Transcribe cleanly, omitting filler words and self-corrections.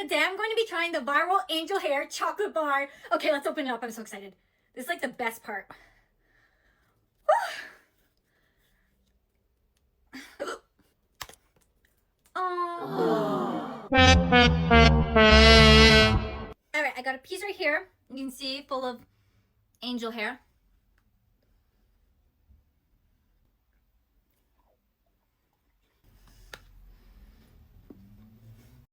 today I'm going to be trying the viral angel hair chocolate bar. Okay, let's open it up. I'm so excited. This is like the best part. Oh. Alright, I got a piece right here. You can see full of angel hair.